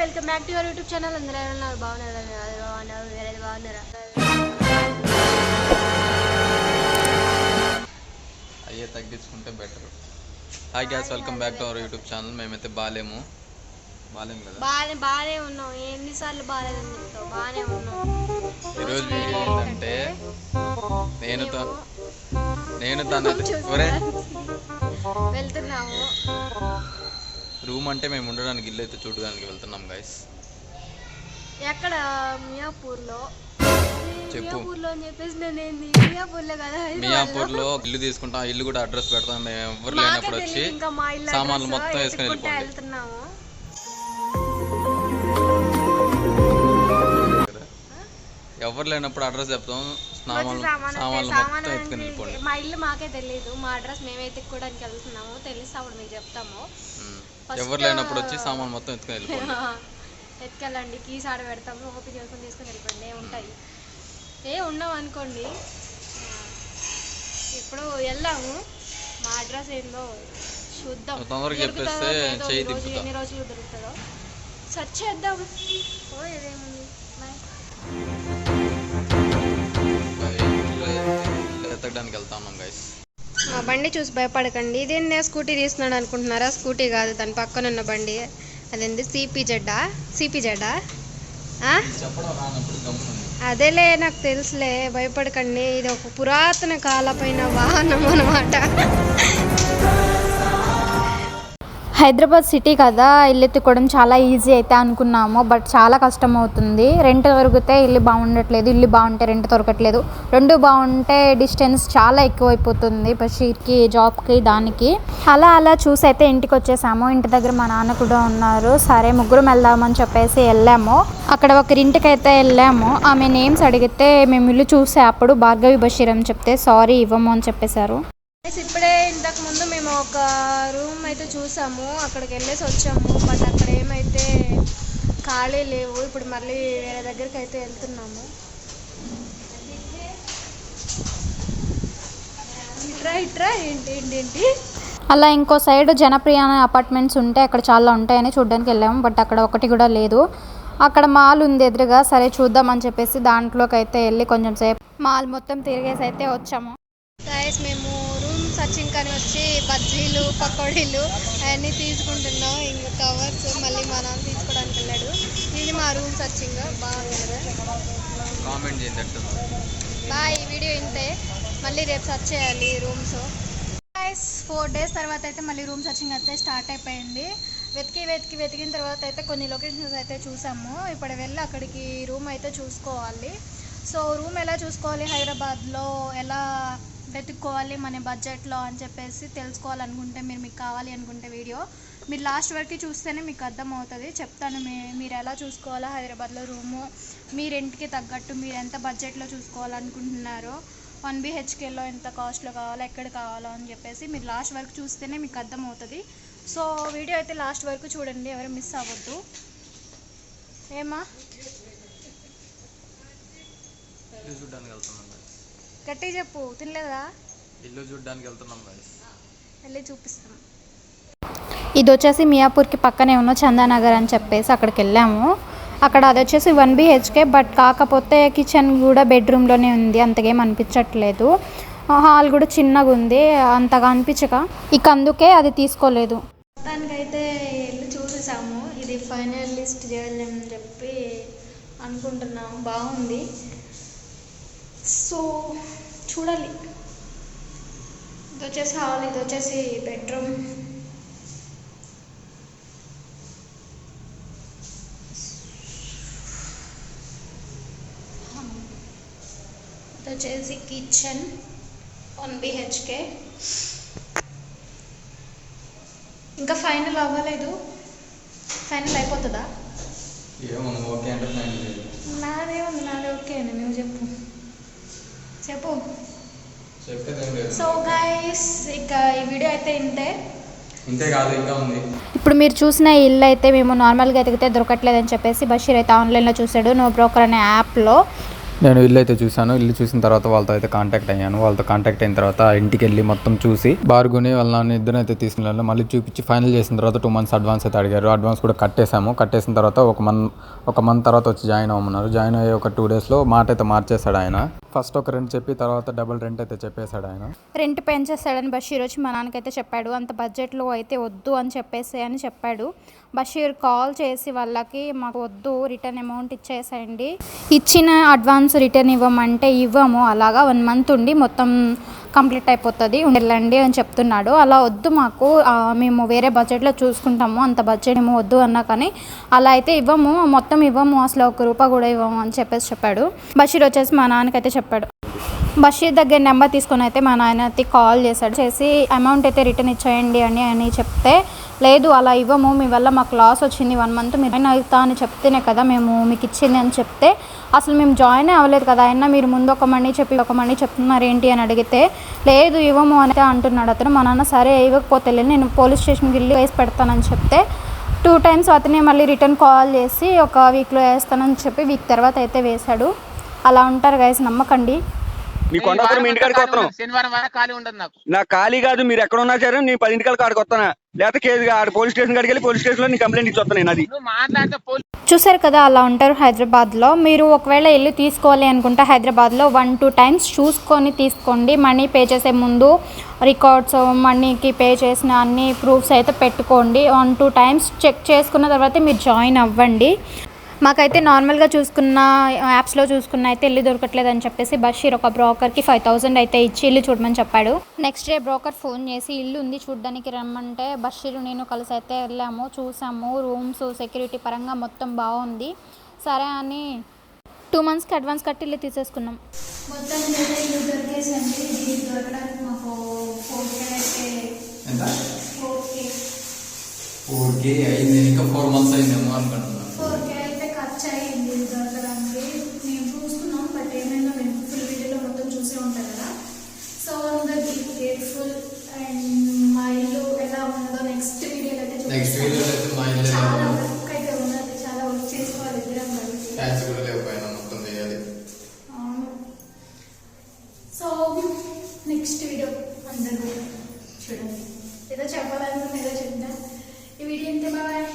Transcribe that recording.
Welcome back to your YouTube channel. అందరూ ఎవరన్నారు బాగున్నారు వేరేది బాగున్నారా? అయ్యే తగ్గించుకుంటే better. Hi gas, welcome back to our YouTube channel. మేమైతే బాగాలేము కదా, బాగానే ఉన్నాం. ఎన్నిసార్లు బాగాలేదని చెప్తావు? బాగానే ఉన్నాం. ఈరోజు వీడియో ఏంటంటే నేను తను వెళ్తున్నాము. రూమ్ అంటే మేము ఉండడానికి ఇల్లు అయితే చూడడానికి వెళ్తున్నాం గైస్. ఎక్కడ? మియాపూర్లో. చెప్పు. మియాపూర్లో ఇల్లు తీసుకుంటాం. ఇల్లు కూడా అడ్రస్ పెడతాం. మేము ఎవరు లేనప్పుడు వచ్చి సామాన్లు మొత్తం వేసుకొని వెళ్ళిపోతున్నాము. ఎవరు లేనప్పుడు అడ్రస్ చెప్తాం. సామాన్లు మొత్తం ఎత్తుకొని వెళ్ళిపోండి. మా ఇల్లు మాకే తెలియదు. మా అడ్రస్ మేమైతే ఎత్తుకోవడానికి వెళ్తున్నాము. తెలిస్తే అప్పుడు మీకు చెప్తాము. ఎవరు లేనప్పుడు వచ్చి సామాన్ మొత్తం ఎత్తుకొని వెళ్ళిపోండి. ఎత్తుకెళ్ళండి. కీస్ ఆడ పెడతాము. ఓపెన్ చేసుకొని తీసుకొని వెళ్ళిపోండి. ఉంటాయి ఉండవు అనుకోండి. ఇప్పుడు వెళ్దాము. మా అడ్రస్ ఏందో చూద్దాం. తొందరగా చెప్పేస్తే ఎన్ని రోజులు దొరుకుతుందో సెర్చ్ చేద్దాం. ఏదేముంది ఎత్తడానికి వెళ్తా ఉన్నాం గైస్. మా బండి చూసి భయపడకండి. ఇదేందే స్కూటీ తీస్తున్నాడు అనుకుంటున్నారా? స్కూటీ కాదు, దాని పక్కన ఉన్న బండి. అదేంది సిపి జెడ్డా? అదేలే, నాకు తెలుసులే, భయపడకండి. ఇది ఒక పురాతన కాలపైన వాహనం అన్నమాట. హైదరాబాద్ సిటీ కదా, ఇల్లు ఎత్తుకోవడం చాలా ఈజీ అయితే అనుకున్నాము. బట్ చాలా కష్టం అవుతుంది. రెంట్ దొరికితే ఇల్లు బాగుండట్లేదు, ఇల్లు బాగుంటే రెంట్ దొరకట్లేదు. రెండు బాగుంటే డిస్టెన్స్ చాలా ఎక్కువైపోతుంది బషీర్కి, జాబ్కి, దానికి. అలా చూసి అయితే ఇంటికి వచ్చేసాము. ఇంటి దగ్గర మా నాన్న కూడా ఉన్నారు. సరే ముగ్గురం వెళ్దామని చెప్పేసి వెళ్ళాము. అక్కడ ఒకరింటికి అయితే వెళ్ళాము. ఆమె నేమ్స్ అడిగితే మేము ఇల్లు చూసే అప్పుడు భార్గవి బషీర్ అని చెప్తే సారీ ఇవ్వము అని చెప్పేశారు. ఇప్పుడే ఇంతకు ముందు మేము ఒక రూమ్ అయితే చూసాము. అక్కడికి వెళ్ళేసి వచ్చాము. బట్ అక్కడ ఏమైతే ఖాళీ లేవు. ఇప్పుడు మళ్ళీ వేరే దగ్గరికి అయితే వెళ్తున్నాము. ఇట్రా ఏంటి అలా ఇంకో సైడ్ జనప్రియ అపార్ట్మెంట్స్ ఉంటే అక్కడ చాలా ఉంటాయని చూడడానికి వెళ్ళాము. బట్ అక్కడ ఒకటి కూడా లేదు. అక్కడ మాల్ ఉంది ఎదురుగా. సరే చూద్దామని చెప్పేసి దాంట్లోకి అయితే వెళ్ళి కొంచెం సేపు మాల్ మొత్తం తిరిగేసి అయితే వచ్చాము. గైస్, మేము రూమ్ సర్చింగ్ కానీ వచ్చి బజ్జీలు, పకోడీలు అవన్నీ తీసుకుంటున్నాం. ఇంకా కవర్స్ మళ్ళీ మా నాన్న తీసుకోవడానికి వెళ్ళాడు. ఇది మా రూమ్ సర్చింగ్. బాగుంది కదా? కామెంట్ చేయండి. బాయ్. ఈ వీడియో ఇంతే. మళ్ళీ రేపు సర్చ్ చేయాలి రూమ్స్. గైస్, 4 days తర్వాత అయితే మళ్ళీ రూమ్ సర్చింగ్ అయితే స్టార్ట్ అయిపోయింది. వెతికిన తర్వాత అయితే కొన్ని లొకేషన్స్ అయితే చూసాము. ఇప్పుడు వెళ్ళి అక్కడికి రూమ్ అయితే చూసుకోవాలి. సో రూమ్ ఎలా చూసుకోవాలి, హైదరాబాద్లో ఎలా వెతుక్కోవాలి మన బడ్జెట్లో అని చెప్పేసి తెలుసుకోవాలనుకుంటే, మీకు కావాలి అనుకుంటే వీడియో మీరు లాస్ట్ వరకు చూస్తేనే మీకు అర్థమవుతుంది. చెప్తాను మీరు ఎలా చూసుకోవాలో హైదరాబాద్లో రూము, మీ రెంట్కి తగ్గట్టు మీరు ఎంత బడ్జెట్లో చూసుకోవాలనుకుంటున్నారో, 1 BHKలో ఎంత కాస్ట్లో కావాలో, ఎక్కడ కావాలో అని చెప్పేసి మీరు లాస్ట్ వరకు చూస్తేనే మీకు అర్థమవుతుంది. సో వీడియో అయితే లాస్ట్ వరకు చూడండి, ఎవరు మిస్ అవ్వద్దు. ఏమా గట్టి చెప్పు, తినలేదా? ఇల్లు చూడడానికి వెళ్తున్నాం గైస్. వెళ్ళి చూపిస్తాం. ఇది వచ్చేసి మియాపూర్కి పక్కనే ఉన్న చందానగర్ అని చెప్పేసి అక్కడికి వెళ్ళాము. అక్కడ అది వచ్చేసి 1 BHK. బట్ కాకపోతే కిచెన్ కూడా బెడ్రూమ్లోనే ఉంది. అంతగేం అనిపించట్లేదు. హాల్ కూడా చిన్నగా ఉంది, అంతగా అనిపించక ఇక అందుకే అది తీసుకోలేదు. మొత్తానికైతే ఇల్లు చూసేసాము. ఇది ఫైనల్ లిస్ట్ చేయాలని చెప్పి అనుకుంటున్నాము. బాగుంది. సో చూడాలి. ఇది వచ్చేసి హాల్, ఇది వచ్చేసి బెడ్రూమ్. ఇది వచ్చేసి కిచెన్ 1 BHK. ఇంకా ఫైనల్ అవ్వలేదు. ఫైనల్ అయిపోతుందా? నాది ఓకే అని నువ్వు చెప్పు. సో గైస్, ఇక ఈ వీడియో అయితే ఇంతే కాదు, ఇంకా ఉంది. ఇప్పుడు మీరు చూసిన ఇల్లు అయితే మేము నార్మల్గా ఎదిగితే దొరకట్లేదని చెప్పేసి బషీర్ అయితే ఆన్లైన్లో చూసాడు, నో బ్రోకర్ అనే యాప్లో. నేను ఇల్లు అయితే చూశాను. ఇల్లు చూసిన తర్వాత వాళ్ళతో అయితే కాంటాక్ట్ అయ్యాను. వాళ్ళతో కాంటాక్ట్ అయిన తర్వాత ఇంటికి వెళ్ళి మొత్తం చూసి బార్గుని వాళ్ళ నాన్న ఇద్దరు అయితే తీసుకెళ్ళాను. మళ్ళీ చూపించి ఫైనల్ చేసిన తర్వాత 2 months అడ్వాన్స్ అయితే అడిగారు. అడ్వాన్స్ కూడా కట్టేశాము. కట్టేసిన తర్వాత ఒక మంత్ తర్వాత వచ్చి జాయిన్ అవ్వమన్నారు. జాయిన్ అయ్యి ఒక 2 daysలో మాట అయితే మార్చేశాడు ఆయన. ఫస్ట్ ఒక రెంట్ చెప్పి తర్వాత డబుల్ రెంట్ అయితే చెప్పేశాడు ఆయన. రెంట్ పెంచేస్తాడని బషీర్ వచ్చి మా నాన్నకైతే చెప్పాడు. అంత బడ్జెట్లో అయితే వద్దు అని చెప్పాడు. బషీర్ కాల్ చేసి వాళ్ళకి మాకు వద్దు, రిటర్న్ అమౌంట్ ఇచ్చేసేయండి, ఇచ్చిన అడ్వాన్స్ రిటర్న్ ఇవ్వమంటే ఇవ్వము, అలాగా 1 month ఉండి మొత్తం కంప్లీట్ అయిపోతుంది, వెళ్ళండి అని చెప్తున్నాడు. అలా వద్దు మాకు, మేము వేరే బడ్జెట్లో చూసుకుంటాము, అంత బడ్జెట్ ఏమో వద్దు అన్నా కానీ అలా అయితే ఇవ్వము, మొత్తం ఇవ్వము, అసలు 1 రూపాయి కూడా ఇవ్వము అని చెప్పాడు. బషీర్ వచ్చేసి మా నాన్నకైతే చెప్పాడు. బషీర్ దగ్గర నెంబర్ తీసుకొని అయితే మా నాన్నకి కాల్ చేసి అమౌంట్ అయితే రిటర్న్ ఇచ్చేయండి అని చెప్తే, లేదు అలా ఇవ్వము, మీ వల్ల మాకు లాస్ వచ్చింది, 1 month మీరు జాయిన్ అవుతా అని చెప్తేనే కదా మేము మీకు ఇచ్చింది అని చెప్తే, అసలు మేము జాయిన్ అవ్వలేదు కదా అయినా మీరు ముందు ఒక మనీ చెప్తున్నారు ఏంటి అని అడిగితే, లేదు ఇవ్వము అని అంటున్నాడు అతను. మా నాన్న సరే ఇవ్వకపోతే నేను పోలీస్ స్టేషన్కి వెళ్ళి వేసి పెడతానని చెప్తే 2 times అతనే మళ్ళీ రిటర్న్ కాల్ చేసి 1 weekలో వేస్తానని చెప్పి వీక్ తర్వాత అయితే వేశాడు. అలా ఉంటారు గైస్, నమ్మకండి. మీ కొండాపురం మీ ఇంటికాడికి వస్తున్నాం. శనివారం వరకు ఖాళీ ఉండదు నాకు ఖాళీ కాదు, మీరు ఎక్కడ ఉన్నా సరే నేను 10 ఇంటికాల కాడికి వస్తానా, లేకపోతే కేసు ఆడ పోలీస్ స్టేషన్ కాడికి వెళ్ళి పోలీస్ స్టేషన్లో నీ కంప్లైంట్ ఇచ్చి వస్తాను. అది చూసారు కదా, అలా ఉంటారు హైదరాబాద్లో. మీరు ఒకవేళ ఇల్లు తీసుకోవాలి అనుకుంటే హైదరాబాద్లో 1-2 times చూసుకొని తీసుకోండి. మనీ పే చేసే ముందు రికార్డ్స్, మనీకి పే చేసిన అన్ని ప్రూఫ్స్ అయితే పెట్టుకోండి. 1-2 times చెక్ చేసుకున్న తర్వాత మీరు జాయిన్ అవ్వండి. మాకైతే నార్మల్గా చూసుకున్న యాప్స్లో చూసుకున్న అయితే ఇల్లు దొరకట్లేదు అని చెప్పేసి బషీర్ ఒక బ్రోకర్కి 5,000 అయితే ఇచ్చి ఇల్లు చూడమని చెప్పాడు. నెక్స్ట్ డే బ్రోకర్ ఫోన్ చేసి ఇల్లు ఉంది చూడడానికి రమ్మంటే బషీర్ నేను కలిసి అయితే వెళ్ళాము, చూసాము. రూమ్స్ సెక్యూరిటీ పరంగా మొత్తం బాగుంది. సరే అని 2 monthsకి అడ్వాన్స్ కట్టి ఇల్లు తీసేసుకున్నాం. మొత్తం ఇల్లు దొరికేసండి. ఇది దొరకడానికి మాకు 4K అయితే 4K అయింది. ఇంకా 4 months అయిందేమో అనుకుంటున్నాను. 4K అయితే ఖర్చు అయ్యింది ఇది దొరకడానికి. మేము చూసుకున్నాం, బట్ ఏమైనా మేము ఫుల్ వీడియోలో మొత్తం చూసే ఉంటాం కదా. సో అందరూ బీ కేర్ఫుల్. అండ్ మా ఇల్లు ఎలా ఉందో నెక్స్ట్ వీడియోలో అయితే చూపిస్తాను. చాలా వర్క్ అయితే ఉన్నది, చాలా వర్క్ చేసుకోవాలి ఇద్దరం కలిసి. అవును. సో నెక్స్ట్ వీడియో అందరూ చూడండి. ఏదో చెప్పాలనుకున్నా ఏదో చెప్తా. ఈ వీడియో అంతే, బాయ్.